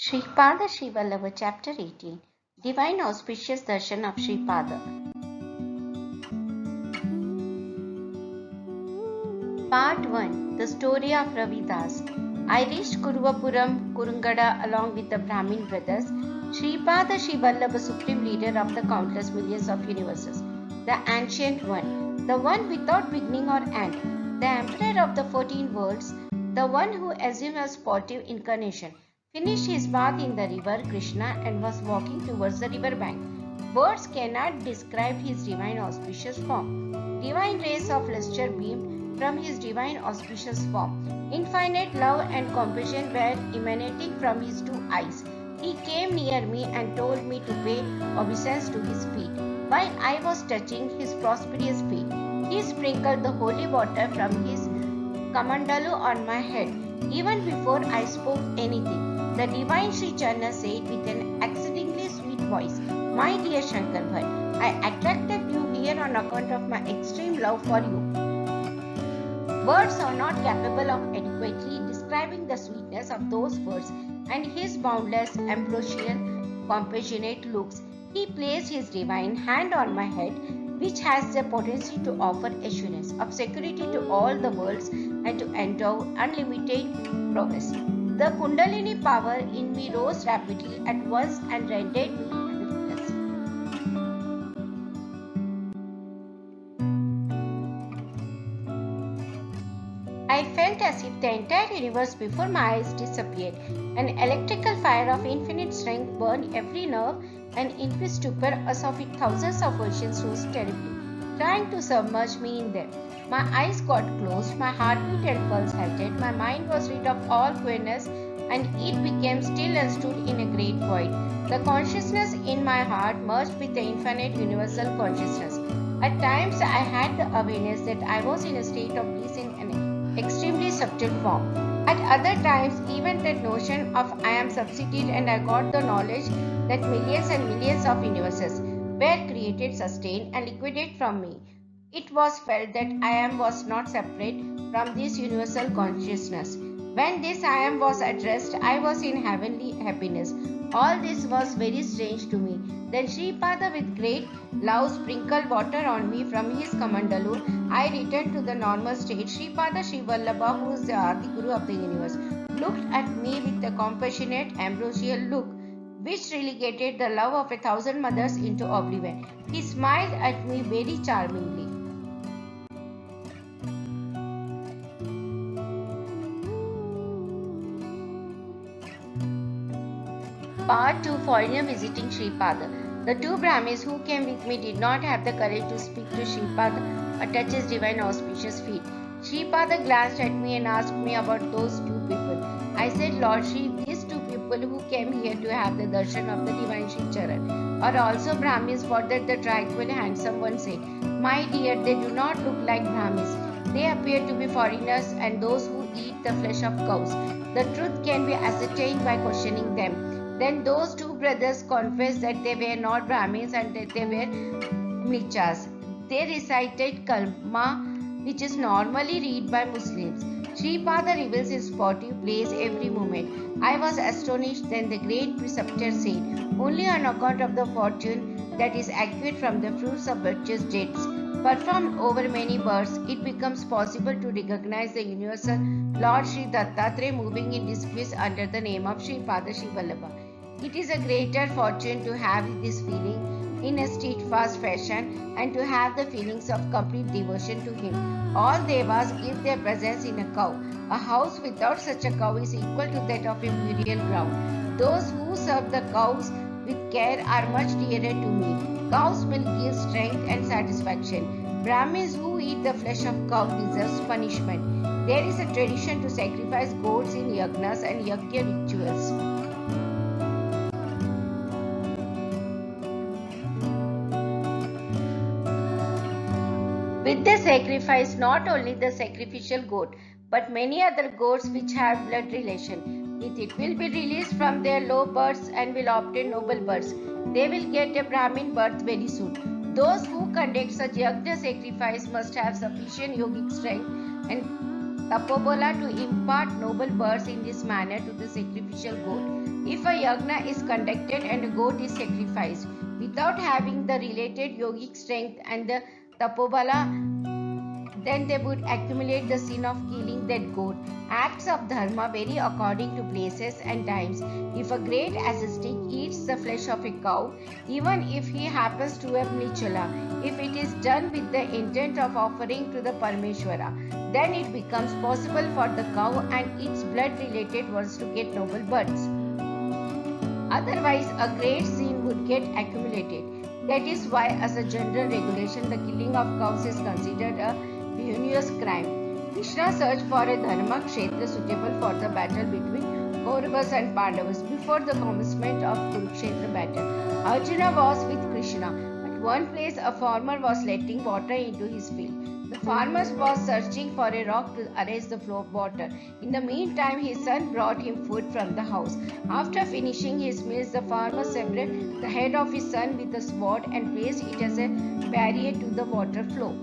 Sripada Srivallabha Chapter 18 Divine Auspicious Darshan of Sripada. Part 1 The Story of Ravidas. I reached Kuruvapuram, Kurungada along with the Brahmin brothers, Sripada Srivallabha, supreme leader of the countless millions of universes, the ancient one, the one without beginning or end, the emperor of the 14 worlds, the one who assumed a sportive incarnation, finished his bath in the river Krishna and was walking towards the river bank. Words cannot describe his divine auspicious form. Divine rays of luster beamed from his divine auspicious form. Infinite love and compassion were emanating from his two eyes. He came near me and told me to pay obeisance to his feet. While I was touching his prosperous feet, he sprinkled the holy water from his kamandalu on my head. Even before I spoke anything, the divine Sri Channa said with an exceedingly sweet voice, "My dear Shankar Bhai, I attracted you here on account of my extreme love for you." Words are not capable of adequately describing the sweetness of those words and his boundless, ambrosial, compassionate looks. He placed his divine hand on my head, which has the potency to offer assurance of security to all the worlds and to endow unlimited progress. The Kundalini power in me rose rapidly at once and rendered me limitless. I felt as if the entire universe before my eyes disappeared. An electrical fire of infinite strength burned every nerve, and in which stupor as of it thousands of oceans rose terribly, trying to submerge me in them. My eyes got closed, my heartbeat and pulse halted, my mind was rid of all queerness, and it became still and stood in a great void. The consciousness in my heart merged with the infinite universal consciousness. At times I had the awareness that I was in a state of bliss in an extremely subtle form. At other times, even that notion of I am substituted, and I got the knowledge that millions and millions of universes were created, sustained, and liquidated from me. It was felt that I am was not separate from this universal consciousness. When this I am was addressed, I was in heavenly happiness. All this was very strange to me. Then Sripada with great love sprinkled water on me from his kamandalu. I returned to the normal state. Sripada Srivallabha, who is the Adi Guru of the universe, looked at me with a compassionate, ambrosial look, which relegated the love of 1,000 mothers into oblivion. He smiled at me very charmingly. Part 2 Foreigner visiting Sripada. The two Brahmins who came with me did not have the courage to speak to Sripada or touch his divine auspicious feet. Sripada glanced at me and asked me about those two people. I said, "Lord Shri, these two people who came here to have the darshan of the divine Shri Charan are also Brahmins." For that the tranquil, handsome one said, "My dear, they do not look like Brahmins. They appear to be foreigners and those who eat the flesh of cows. The truth can be ascertained by questioning them." Then those two brothers confessed that they were not Brahmins and that they were Mlichas. They recited Kalma, which is normally read by Muslims. Sripada reveals his sportive plays every moment. I was astonished. Then the great preceptor said, "Only on account of the fortune that is acquired from the fruits of virtuous deeds, performed over many births, it becomes possible to recognize the universal Lord Sri Dattatreya moving in disguise under the name of Sripada Srivallabha. It is a greater fortune to have this feeling in a steadfast fashion and to have the feelings of complete devotion to him. All devas give their presence in a cow. A house without such a cow is equal to that of a burial ground. Those who serve the cows with care are much dearer to me. Cow's milk gives strength and satisfaction. Brahmins who eat the flesh of cow deserve punishment. There is a tradition to sacrifice goats in yagnas and yagya rituals. With the sacrifice not only the sacrificial goat, but many other goats which have blood relation. With it will be released from their low births and will obtain noble births. They will get a Brahmin birth very soon. Those who conduct such yagna sacrifice must have sufficient yogic strength and tapobola to impart noble births in this manner to the sacrificial goat. If a yagna is conducted and a goat is sacrificed without having the related yogic strength and the tapobola, then they would accumulate the sin of killing that goat. Acts of dharma vary according to places and times. If a great ascetic eats the flesh of a cow, even if he happens to have nichala, if it is done with the intent of offering to the Parmeshwara, then it becomes possible for the cow and its blood related ones to get noble births. Otherwise, a great sin would get accumulated. That is why, as a general regulation, the killing of cows is considered a heinous crime. Krishna searched for a dharma kshetra suitable for the battle between Kauravas and Pandavas before the commencement of Kurukshetra battle. Arjuna was with Krishna. At one place, a farmer was letting water into his field. The farmer was searching for a rock to arrest the flow of water. In the meantime, his son brought him food from the house. After finishing his meals, the farmer severed the head of his son with a sword and placed it as a barrier to the water flow.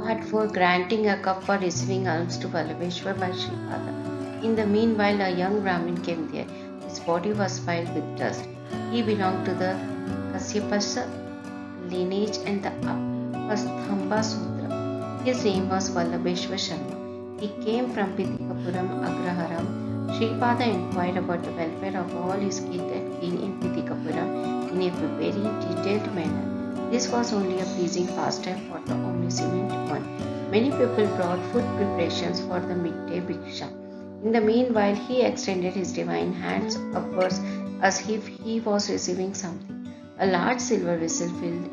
Part 4, granting a cup for receiving alms to Vallabheshwar by Sripada. In the meanwhile, a young Brahmin came there. His body was filled with dust. He belonged to the Kasyapas lineage and the Apasthamba Sutra. His name was Vallabheshwar Sharma. He came from Pitikapuram, Agraharam. Sripada inquired about the welfare of all his kith and kin in Pitikapuram in a very detailed manner. This was only a pleasing pastime for the omniscient one. Many people brought food preparations for the midday bhiksha. In the meanwhile, he extended his divine hands upwards as if he was receiving something. A large silver vessel filled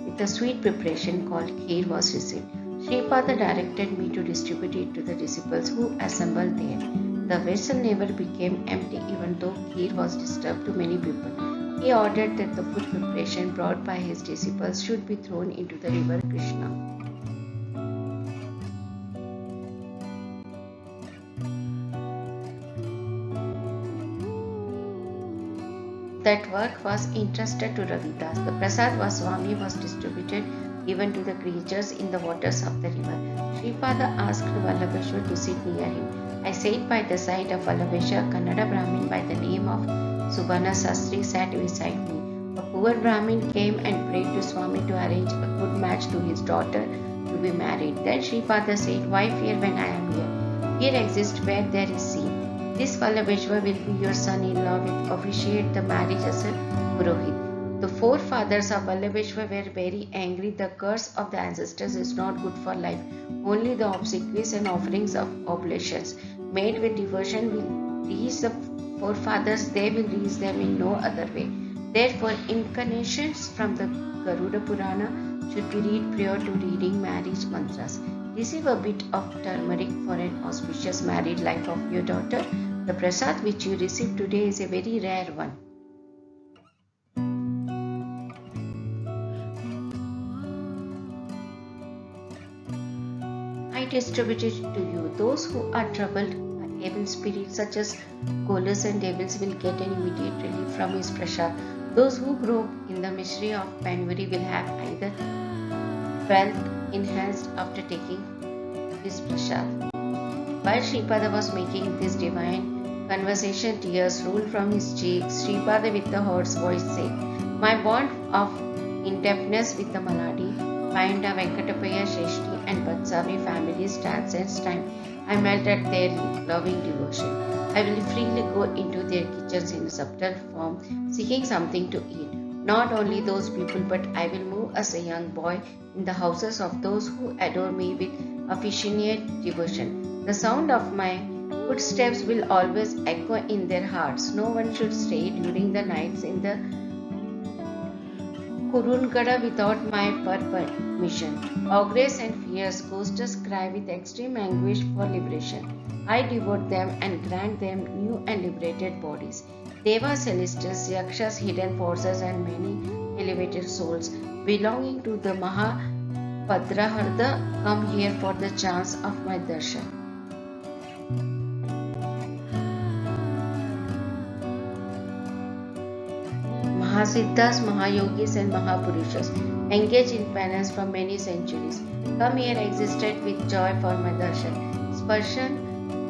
with a sweet preparation called kheer was received. Sripada directed me to distribute it to the disciples who assembled there. The vessel never became empty even though kheer was disturbed to many people. He ordered that the food preparation brought by his disciples should be thrown into the river Krishna. That work was entrusted to Ravidas. The prasad Swami was distributed even to the creatures in the waters of the river. Sripada asked Vallabheshwar to sit near him. I sat by the side of Vallabheshwar, Kannada Brahmin by the name of Subhana Sastri sat beside me. A poor Brahmin came and prayed to Swami to arrange a good match to his daughter to be married. Then Sripada said, "Why fear when I am here? Fear exists where there is sin. This Vallabheshwar will be your son-in-law, will officiate the marriage as a Purohit." The forefathers of Vallabheshwar were very angry. The curse of the ancestors is not good for life. Only the obsequies and offerings of oblations made with devotion will reach the forefathers. They will reach them in no other way. Therefore, incarnations from the Garuda Purana should be read prior to reading marriage mantras. Receive a bit of turmeric for an auspicious married life of your daughter. The prasad which you receive today is a very rare one. I distribute it to you. Those who are troubled are evil spirits such as ghouls and devils will get an immediate relief from his prasad. Those who grow in the mystery of penury will have either wealth enhanced after taking his prasad. While Sripada was making this divine conversation, tears rolled from his cheeks. Sripada with a hoarse voice said, "My bond of indebtedness with the Maladi, Payanda Venkatapaya Shreshti and Batsami families transcends time. I melt at their loving devotion. I will freely go into their kitchens in subtle form, seeking something to eat. Not only those people, but I will move as a young boy in the houses of those who adore me with affectionate devotion. The sound of my footsteps will always echo in their hearts. No one should stay during the nights in the Kurungada without my permission. Ogress and fierce ghosts cry with extreme anguish for liberation. I devote them and grant them new and liberated bodies. Devas, celestials, yakshas, hidden forces, and many elevated souls belonging to the Mahapadraharda come here for the chance of my darshan." Mahasiddhas, Mahayogis, and Mahapurushas, engaged in penance for many centuries, come here existed with joy for my darshan, sparshan,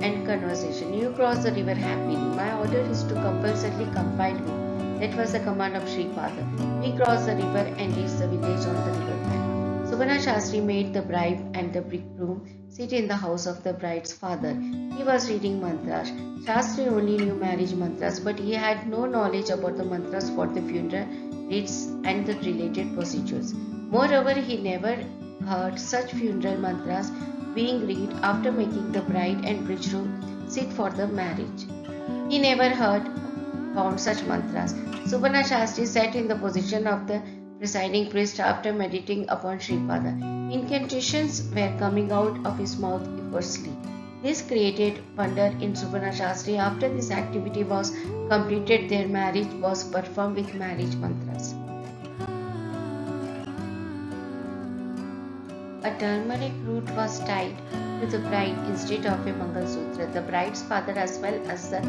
and conversation. You cross the river happily. My order is to compulsorily compile me. That was the command of Sripada. We crossed the river and reached the village on the river bank. Subana Shastri made the bride and the bridegroom sit in the house of the bride's father. He was reading mantras. Shastri only knew marriage mantras, but he had no knowledge about the mantras for the funeral rites and the related procedures. Moreover, he never heard such funeral mantras being read after making the bride and bridegroom sit for the marriage. He never found such mantras. Subana Shastri sat in the position of the presiding priest after meditating upon Sripada. Incantations were coming out of his mouth effortlessly. This created wonder in Subana Shastri. After this activity was completed, their marriage was performed with marriage mantras. A turmeric root was tied to the bride instead of a Mangal Sutra. The bride's father as well as the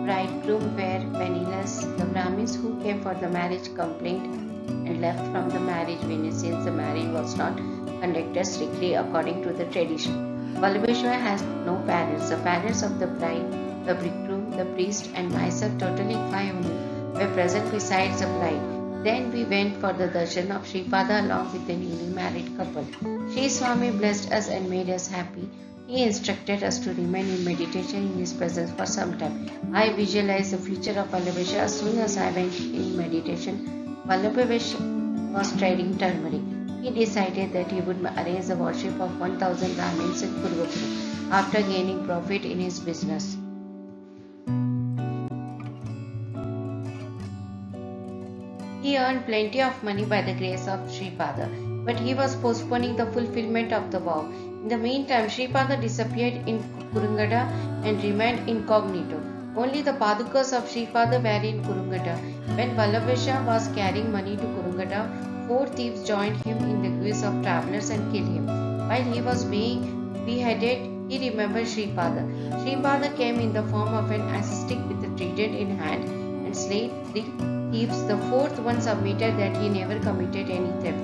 bridegroom were penniless. The Brahmins who came for the marriage complained and left from the marriage venue since the marriage was not conducted strictly according to the tradition. Vallabheshwar has no parents. The parents of the bride, the bridegroom, the priest, and myself, totaling 5 only, were present besides the bride. Then we went for the darshan of Sripada along with the newly married couple. Sri Swami blessed us and made us happy. He instructed us to remain in meditation in his presence for some time. I visualized the future of Vallabheshwar as soon as I went in meditation. Vallabheshwar was trading turmeric. He decided that he would arrange the worship of 1000 Brahmins in Kuruvakura after gaining profit in his business. He earned plenty of money by the grace of Sripada, but he was postponing the fulfillment of the vow. In the meantime, Sripada disappeared in Kurungada and remained incognito. Only the Padukas of Sripada were in Kurungada. When Vallabheshwar was carrying money to Kurungada, 4 thieves joined him in the guise of travelers and killed him. While he was being beheaded, he remembered Sripada. Sripada came in the form of an assistant with a trident in hand and slayed 3 thieves. The 4th one submitted that he never committed any theft,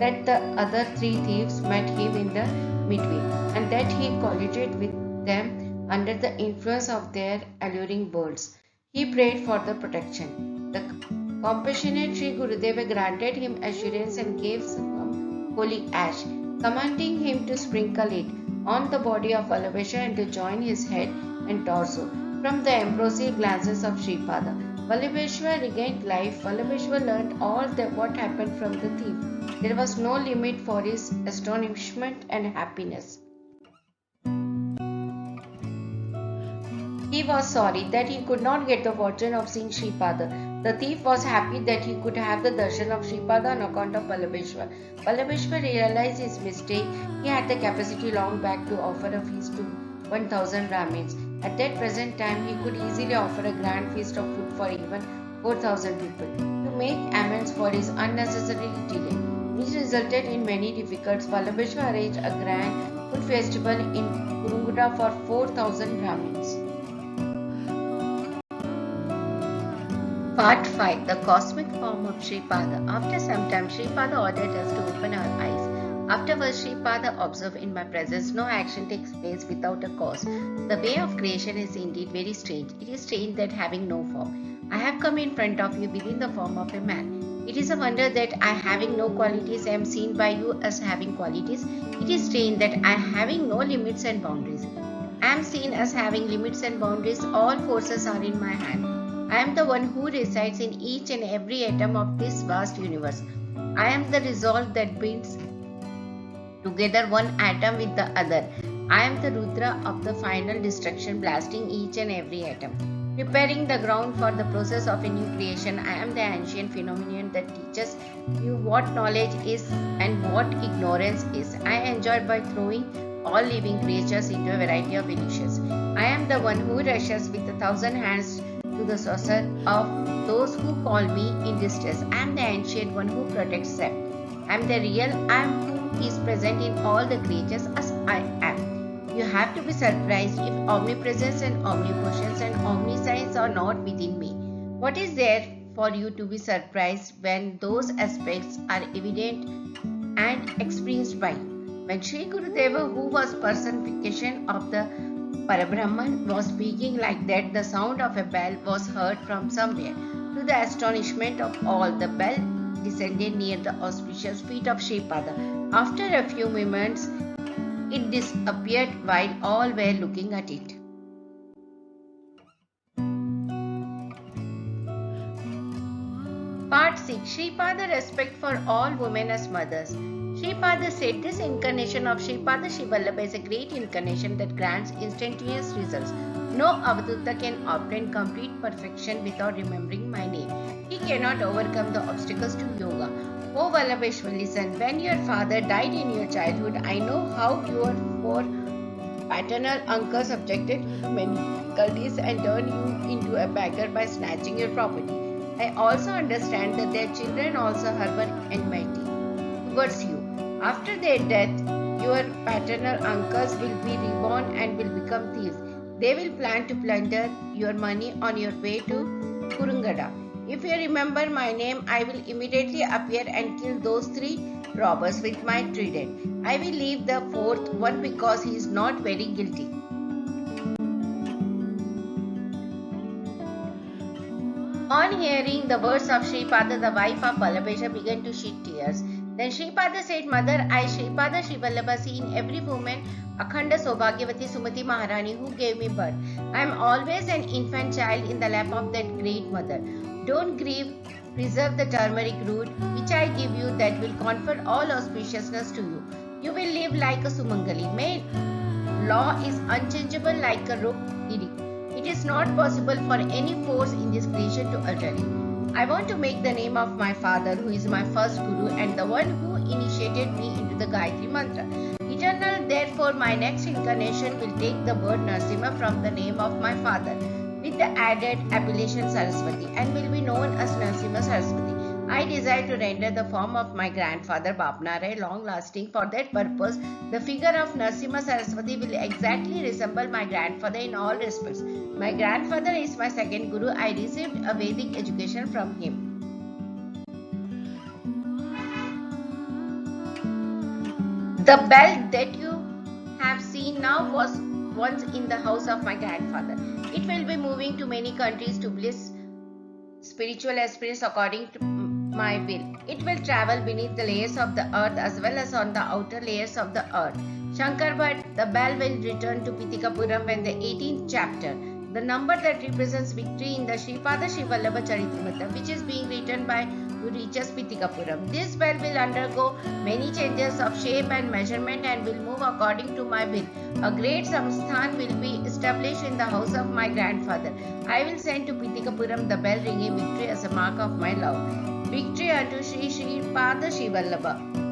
that the other 3 thieves met him in the midway, and that he collided with them under the influence of their alluring birds. He prayed for the protection. The compassionate Sri Gurudeva granted him assurance and gave some holy ash, commanding him to sprinkle it on the body of Vallabheshwar and to join his head and torso from the ambrosial glances of Sripada. Vallabheshwar regained life. Vallabheshwar learned all what happened from the thief. There was no limit for his astonishment and happiness. He was sorry that he could not get the fortune of seeing Sripada. The thief was happy that he could have the darshan of Sripada on account of Vallabheshwar. Vallabheshwar realized his mistake. He had the capacity long back to offer a feast to 1000 Brahmins. At that present time, he could easily offer a grand feast of food for even 4000 people. To make amends for his unnecessary delay, which resulted in many difficulties, Vallabheshwar arranged a grand food festival in Kurungada Mudra for 4,000 Brahmins. Part 5. The cosmic form of Sripada. After some time, Sripada ordered us to open our eyes. Afterwards, Sripada observed, in my presence, no action takes place without a cause. The way of creation is indeed very strange. It is strange that having no form, I have come in front of you within the form of a man. It is a wonder that I, having no qualities, am seen by you as having qualities. It is strange that I, having no limits and boundaries, am seen as having limits and boundaries. All forces are in my hand. I am the one who resides in each and every atom of this vast universe. I am the resolve that binds together one atom with the other. I am the Rudra of the final destruction, blasting each and every atom, preparing the ground for the process of a new creation. I am the ancient phenomenon that teaches you what knowledge is and what ignorance is. I enjoy by throwing all living creatures into a variety of illusions. I am the one who rushes with 1,000 hands to the saucer of those who call me in distress. I am the ancient one who protects them. I am the real I am who is present in all the creatures as I am. You have to be surprised if omnipresence and omnipotent and omniscience are not within me. What is there for you to be surprised when those aspects are evident and experienced by you? When Sri Gurudeva, who was personification of the Parabrahman, was speaking like that, the sound of a bell was heard from somewhere. To the astonishment of all, the bell descended near the auspicious feet of Sripada. After a few moments, it disappeared while all were looking at it. Part 6. Sripada respect for all women as mothers. Sripada said this incarnation of Sripada Srivallabha is a great incarnation that grants instantaneous results. No Avadutta can obtain complete perfection without remembering my name. He cannot overcome the obstacles to yoga. Oh Vallabheshwar, listen. When your father died in your childhood, I know how your four paternal uncles subjected you to many difficulties and turned you into a beggar by snatching your property. I also understand that their children also harbor enmity towards you. After their death, your paternal uncles will be reborn and will become thieves. They will plan to plunder your money on your way to Kurungada. If you remember my name, I will immediately appear and kill those 3 robbers with my trident. I will leave the 4th one because he is not very guilty. On hearing the words of Sripada, the wife of Vallabhesha began to shed tears. Then Sripada said, Mother, I, Sripada Srivallabha, see in every woman Akhanda Saubhagyavati Sumati Maharani who gave me birth. I am always an infant child in the lap of that great mother. Don't grieve, preserve the turmeric root which I give you, that will confer all auspiciousness to you. You will live like a Sumangali. May law is unchangeable like a rope edict. It is not possible for any force in this creation to alter it. I want to make the name of my father, who is my first guru and the one who initiated me into the Gayatri Mantra. Eternal, therefore, my next incarnation will take the word Narasimha from the name of my father, with the added appellation Saraswati, and will be known as Narasimha Saraswati. I desire to render the form of my grandfather Bapnara long-lasting. For that purpose, the figure of Narasimha Saraswati will exactly resemble my grandfather in all respects. My grandfather is my second guru. I received a Vedic education from him. The bell that you have seen now was once in the house of my grandfather. It will be moving to many countries to bless spiritual experience according to my will. It will travel beneath the layers of the earth as well as on the outer layers of the earth. Shankar Bhatt, the bell will return to Pitikapuram when the 18th chapter, the number that represents victory in the Sripada Srivallabha Charitamrita, which is being written by who reaches Pitikapuram. This bell will undergo many changes of shape and measurement and will move according to my will. A great samsthan will be established in the house of my grandfather. I will send to Pitikapuram the bell ringing victory as a mark of my love. Victory unto Sri Sripada Srivallabha.